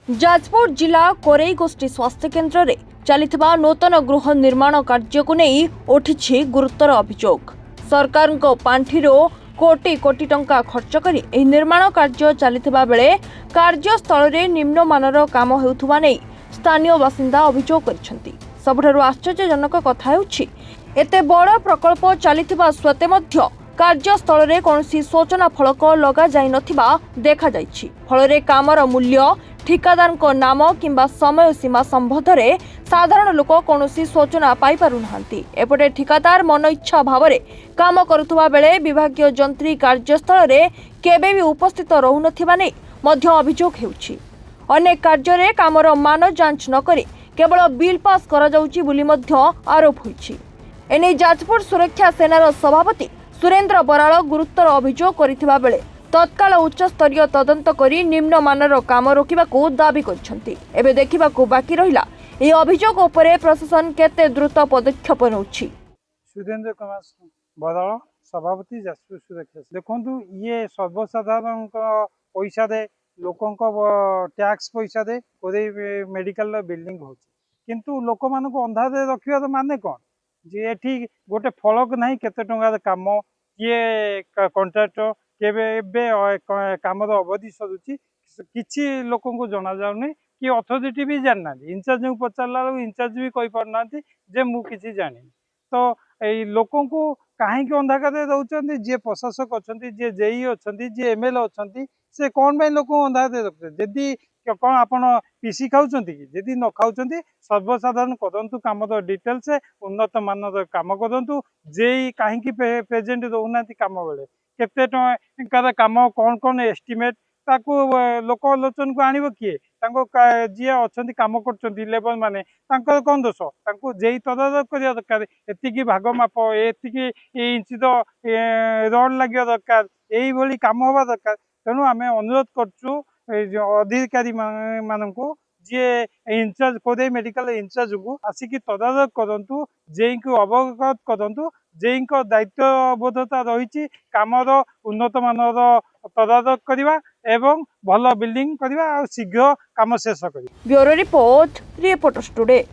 जाजपुर जिला कोरेई गोष्ठी स्वास्थ्य केन्द्र में चलिथिबा नूतन गृह निर्माण कार्य को नहीं उठी गुरुतर अभियोग। सरकार पांठिरो कोटी कोटी टंका खर्च कर निर्माण कार्य चलिथिबा बेले कार्यस्थल में निम्नमानर काम हेउथुबा नहीं स्थानीय बासिंदा अभियोग करिसेंती। सबुठारु आश्चर्यजनक कथा हेउछि एते बड़ प्रकल्प चलिथिबा सत्वे मध्य कार्यस्थल में कौनसी सूचना फलक लगा जाई नथिबा देखा जाइछि। फलरे कामर मूल्य ठिकादार नाम किंबा समय सीमा संबंध में साधारण लोक कौन सूचना पाई पारु नाहांती। एपटे ठिकादार मन इच्छा भाव में काम करुवा बेले विभागीय जंत्री कार्यस्थल में केबे भी उपस्थित रहुनथिबा नै मध्य अभियोग हेउछि। अनेक कार्य रे कामर मान जांच न करी केवल बिल पास करा जाउछि बोली मध्य आरोप होइछि। एने जाजपुर सुरक्षा सेनार सभापति सुरेंद्र बराल गुरुतर अभियोग करिथिबा बेले तत्काल उच्च स्तरीय तदंत करी निम्नमानर काम रोकिबा को दाबी करछंती। एबे देखिबाकू बाकी रहिला ए अभियोग उपरे प्रशासन केते द्रुत पदक्षेप नउछि। सुरेंद्र कुमार बराल सभापति जाजपुर सुरक्षा देखु ये सर्वसाधारण पैसा दे लोक टैक्स पैसा दे कोरेई मेडिकल बिल्डिंग हो किंतु लोक मान अंधारे रखिबार माने कौन जे एठी गोटे फलक नहीं केते टंका काम किए कंट्राक्टर केबे काम अवधि सरुची किसी लोक को जना जाऊनी कि अथॉरिटी भी जानना इंचार्ज को पचारा इंचार्ज भी कही पारना जे मु किसी जानी तो ये लोक को कहीं अंधारे रोचे जी प्रशासक अच्छा जी जेई अच्छा जी एमएलए अच्छा से कौन भाई लोक अंधारे रखते जदि कौन आप पीसी खाऊँ कि जदि न खाऊँ सर्वसाधारण करूँ कम डिटेल्स उन्नत मानर काम करूँ जेई कहीं प्रेजेंट रोना कम बेले केते टंकार काम कौन कौन एस्टिमेट ताकू लोक आलोचन को आनिब किए जी अच्छा कम कर लेबर माने कौन दोष जेई तदारख करवा दरकार एति भाग माप एति इंच रड लगे दरकार यही कम हवा दरकार। तेणु आम अनुरोध करूँ अधिकारी मानू जी इंचार्ज कोरेई मेडिकल इंचार्ज को आसिक तदारख करूँ जेई को अवगत करूँ जेई दायित्वबोधता रही कामर उन्नत मानर तदारख करवा एवं भल बिल्डिंग करवा शीघ्र काम शेष करवा। Bureau report reporters today.